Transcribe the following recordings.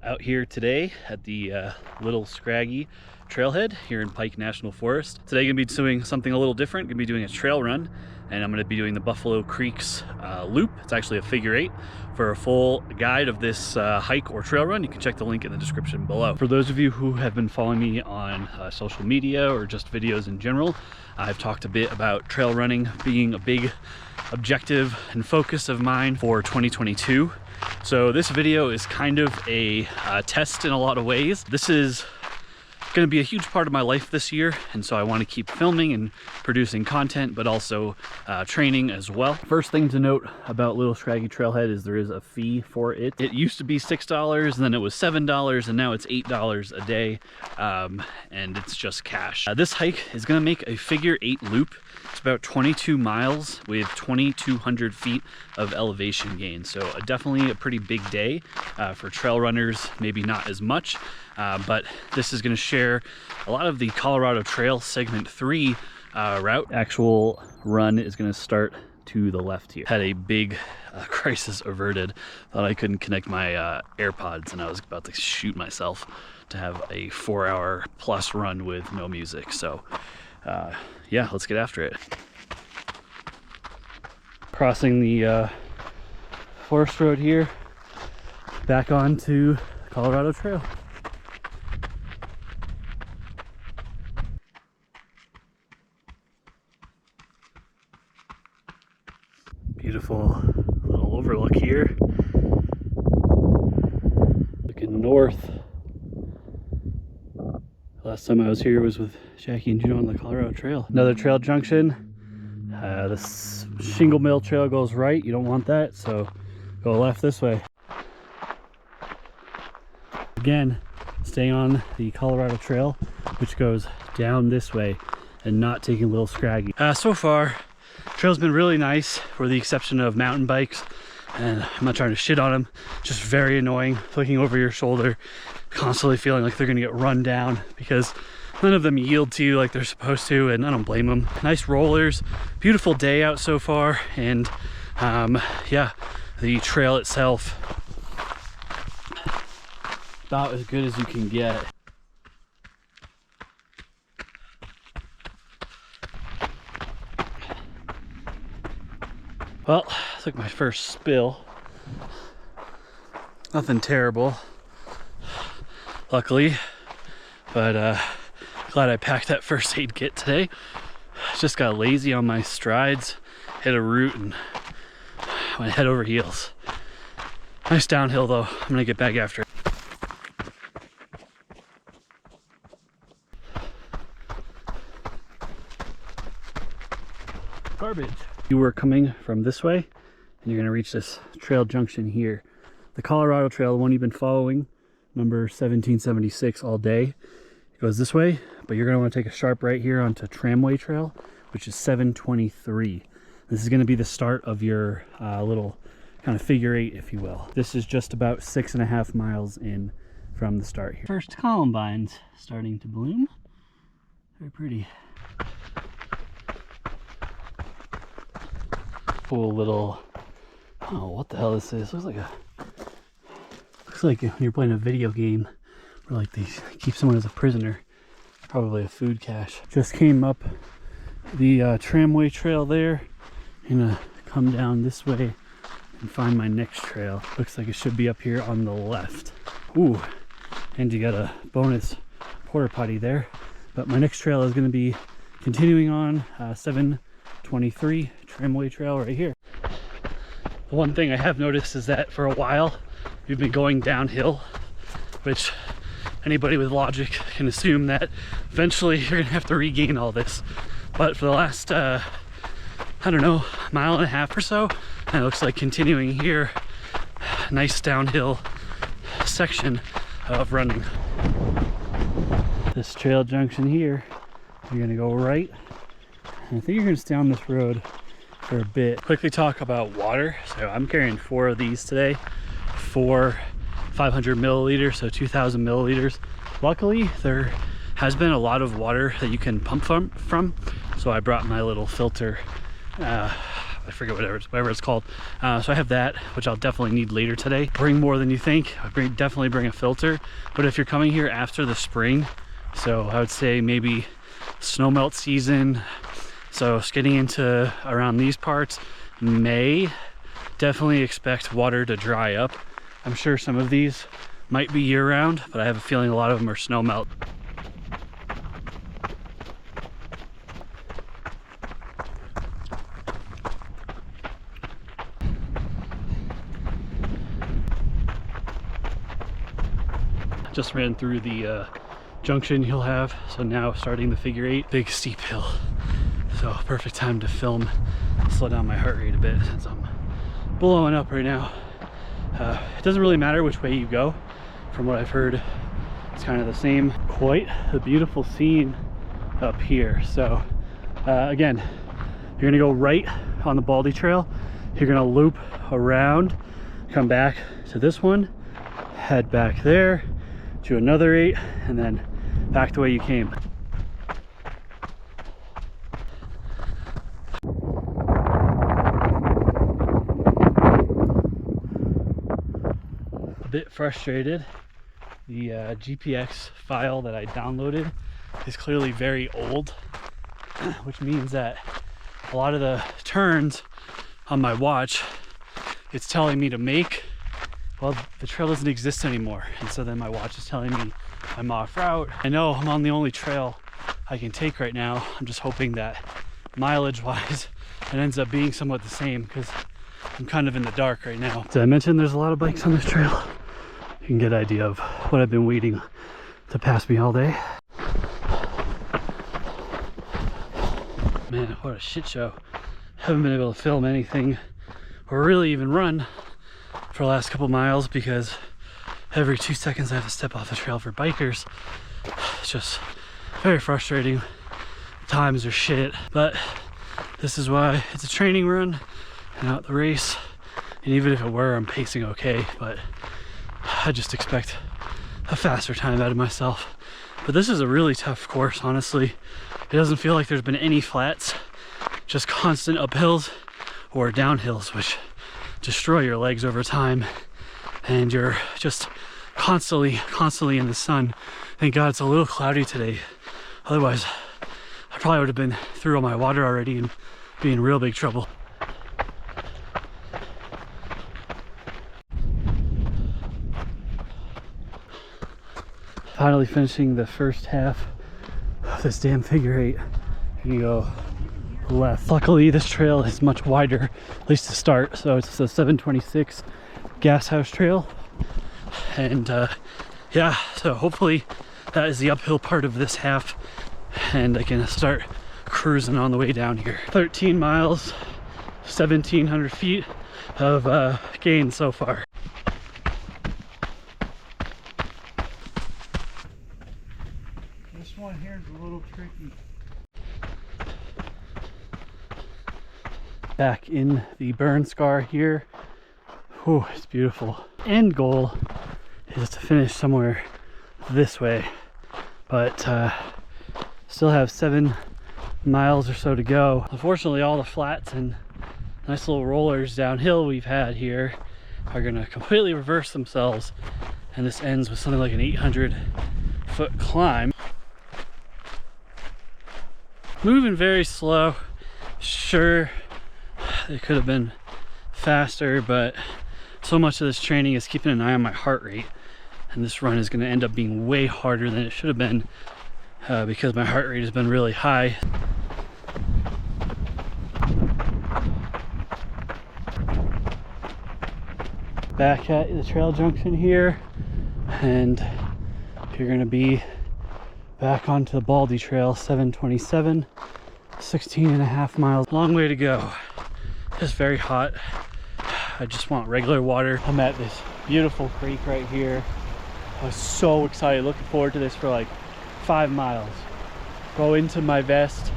Out here today at the Little Scraggy trailhead here in Pike National Forest. Today I'm gonna be doing something a little different. Gonna be doing a trail run, and I'm gonna be doing the Buffalo Creeks loop. It's actually a figure 8. For a full guide of this hike or trail run, you can check the link in the description below. For those of you who have been following me on social media or just videos in general, I've talked a bit about trail running being a big objective and focus of mine for 2022. So this video is kind of a test in a lot of ways. This is going to be a huge part of my life this year, and so I want to keep filming and producing content, but also training as well. First thing to note about Little Scraggy Trailhead is there is a fee for it. It used to be $6, then it was $7, and now it's $8 a day, and it's just cash. This hike is going to make a figure 8 loop. It's about 22 miles with 2,200 feet of elevation gain. So definitely a pretty big day for trail runners, maybe not as much, but this is going to share a lot of the Colorado Trail Segment 3 route. Actual run is going to start to the left here. Had a big crisis averted. Thought I couldn't connect my AirPods, and I was about to shoot myself to have a 4-hour plus run with no music. So yeah, let's get after it. Crossing the forest road here, back onto Colorado Trail. Beautiful little overlook here. Looking north. Last time I was here was with Jackie and Juno on the Colorado Trail. Another trail junction. This shingle mill trail goes right. You don't want that, so go left this way. Again, staying on the Colorado Trail, which goes down this way and not taking Little Scraggy. So far, trail's been really nice, for the exception of mountain bikes, and I'm not trying to shit on them, just very annoying, looking over your shoulder, constantly feeling like they're gonna get run down because none of them yield to you like they're supposed to, and I don't blame them. Nice rollers, beautiful day out so far, and yeah, the trail itself about as good as you can get. Well, it's like my first spill. Nothing terrible, luckily, but glad I packed that first aid kit today. Just got lazy on my strides, hit a root, and went head over heels. Nice downhill though. I'm gonna get back after it. Garbage. You were coming from this way, and you're gonna reach this trail junction here. The Colorado Trail, the one you've been following, number 1776 all day, it goes this way, but you're gonna wanna take a sharp right here onto Tramway Trail, which is 723. This is gonna be the start of your little kind of figure 8, if you will. This is just about 6.5 miles in from the start here. First columbines starting to bloom. Very pretty. Cool little, oh, what the hell is this? Looks like when you're playing a video game where like they keep someone as a prisoner. Probably a food cache. Just came up the Tramway Trail there. I'm gonna come down this way and find my next trail. Looks like it should be up here on the left. Ooh, and you got a bonus porta potty there. But my next trail is gonna be continuing on 723 Tramway Trail right here. The one thing I have noticed is that for a while we've been going downhill, which anybody with logic can assume that eventually you're gonna have to regain all this. But for the last I don't know, mile and a half or so, and it looks like continuing here, nice downhill section of running. This trail junction here, you're gonna go right, and I think you're gonna stay on this road for a bit. Quickly talk about water. So I'm carrying 4 of these today, 4 500 milliliters, so 2,000 milliliters. Luckily, there has been a lot of water that you can pump from, so I brought my little filter. I forget whatever it's called. So I have that, which I'll definitely need later today. Bring more than you think. Definitely bring a filter. But if you're coming here after the spring, so I would say maybe snow melt season, so it's getting into around these parts, May, definitely expect water to dry up. I'm sure some of these might be year-round, but I have a feeling a lot of them are snow melt. Just ran through the junction you'll have, so now starting the figure 8, big steep hill. So perfect time to film, slow down my heart rate a bit since I'm blowing up right now. It doesn't really matter which way you go. From what I've heard, it's kind of the same. Quite a beautiful scene up here. So again, you're gonna go right on the Baldy Trail. You're gonna loop around, come back to this one, head back there to another 8, and then back the way you came. A bit frustrated. The GPX file that I downloaded is clearly very old, which means that a lot of the turns on my watch it's telling me to make, well, the trail doesn't exist anymore, and so then my watch is telling me I'm off route. I know I'm on the only trail I can take right now. I'm just hoping that mileage wise it ends up being somewhat the same, because I'm kind of in the dark right now. Did I mention there's a lot of bikes on this trail? You can get an idea of what I've been waiting to pass me all day. Man, what a shit show. Haven't been able to film anything or really even run for the last couple miles because every 2 seconds I have to step off the trail for bikers. It's just very frustrating. Times are shit, but this is why it's a training run and not the race. And even if it were, I'm pacing okay, but I just expect a faster time out of myself. But this is a really tough course, honestly. It doesn't feel like there's been any flats, just constant uphills or downhills, which destroy your legs over time. And you're just constantly in the sun. Thank God it's a little cloudy today. Otherwise, I probably would have been through all my water already and be in real big trouble. Finally finishing the first half of this damn figure 8. You go left. Luckily this trail is much wider, at least to start. So it's a 726 gas house trail. And yeah, so hopefully that is the uphill part of this half and I can start cruising on the way down here. 13 miles, 1,700 feet of gain so far. This one here is a little tricky. Back in the burn scar here. Oh, it's beautiful. End goal is to finish somewhere this way, but still have 7 miles or so to go. Unfortunately, all the flats and nice little rollers downhill we've had here are gonna completely reverse themselves, and this ends with something like an 800-foot climb. Moving very slow. Sure, it could have been faster, but so much of this training is keeping an eye on my heart rate, and this run is going to end up being way harder than it should have been because my heart rate has been really high. Back at the trail junction here, and you're going to be back onto the Baldy Trail, 727, 16.5 miles. Long way to go. It's very hot. I just want regular water. I'm at this beautiful creek right here. I was so excited, looking forward to this for like 5 miles. Go into my vest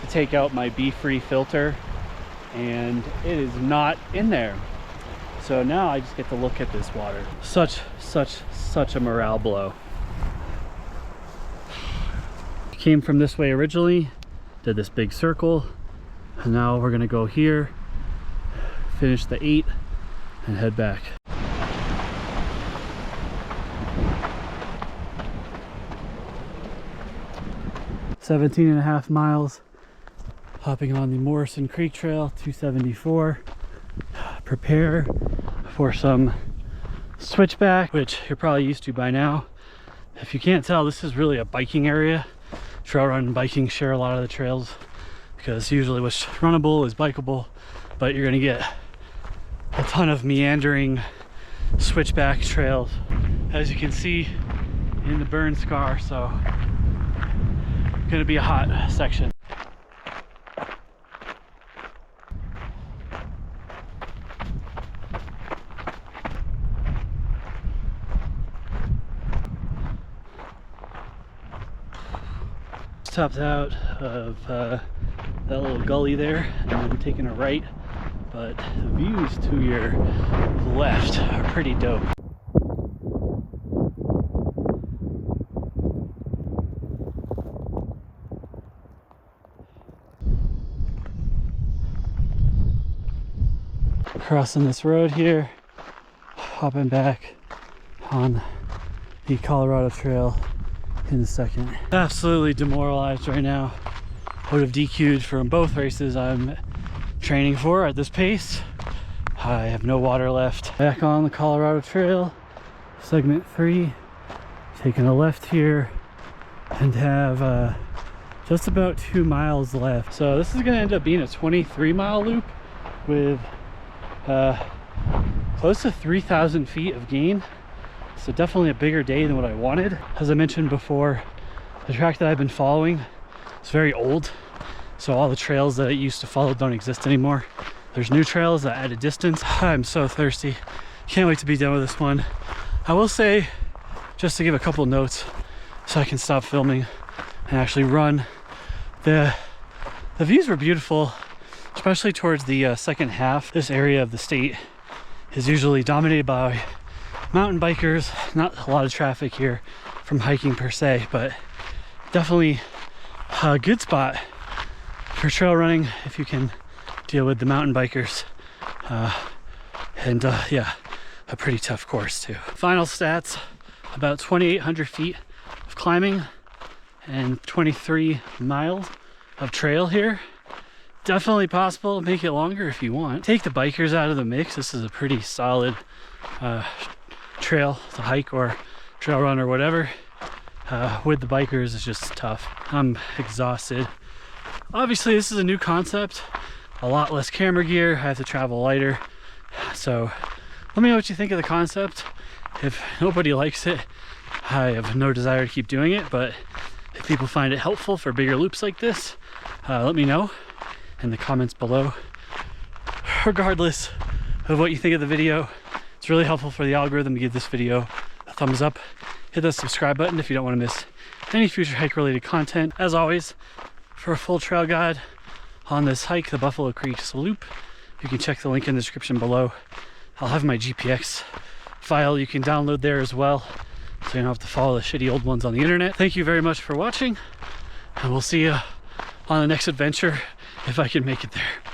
to take out my Be-Free filter, and it is not in there. So now I just get to look at this water. Such a morale blow. Came from this way originally, did this big circle, and now we're gonna go here finish the 8 and head back. "17.5 miles, hopping on the Morrison Creek Trail, 274. Prepare for some switchback, which you're probably used to by now. If you can't tell, this is really a biking area. Trail run and biking share a lot of the trails because usually what's runnable is bikeable, but you're gonna get a ton of meandering switchback trails, as you can see in the burn scar. So gonna be a hot section. Topped out of that little gully there, and I'm taking a right, but the views to your left are pretty dope. Crossing this road here, hopping back on the Colorado Trail in a second. Absolutely demoralized right now. Would have DQ'd from both races I'm training for at this pace. I have no water left. Back on the Colorado Trail, segment 3, taking a left here, and have just about 2 miles left. So this is gonna end up being a 23-mile loop with close to 3,000 feet of gain. So definitely a bigger day than what I wanted. As I mentioned before, the track that I've been following is very old. So all the trails that I used to follow don't exist anymore. There's new trails that add a distance. I'm so thirsty. Can't wait to be done with this one. I will say, just to give a couple notes so I can stop filming and actually run, the views were beautiful, especially towards the second half. This area of the state is usually dominated by mountain bikers. Not a lot of traffic here from hiking per se, but definitely a good spot for trail running if you can deal with the mountain bikers. Yeah, a pretty tough course too. Final stats, about 2,800 feet of climbing and 23 miles of trail here. Definitely possible to make it longer if you want. Take the bikers out of the mix. This is a pretty solid trail to hike or trail run or whatever. With the bikers, it's just tough. I'm exhausted. Obviously, this is a new concept. A lot less camera gear. I have to travel lighter. So let me know what you think of the concept. If nobody likes it, I have no desire to keep doing it, but if people find it helpful for bigger loops like this, let me know in the comments below. Regardless of what you think of the video, it's really helpful for the algorithm to give this video a thumbs up. Hit the subscribe button if you don't want to miss any future hike related content. As always, for a full trail guide on this hike, the Buffalo Creek Loop, you can check the link in the description below. I'll have my GPX file you can download there as well, so you don't have to follow the shitty old ones on the internet. Thank you very much for watching, and we'll see you on the next adventure if I can make it there.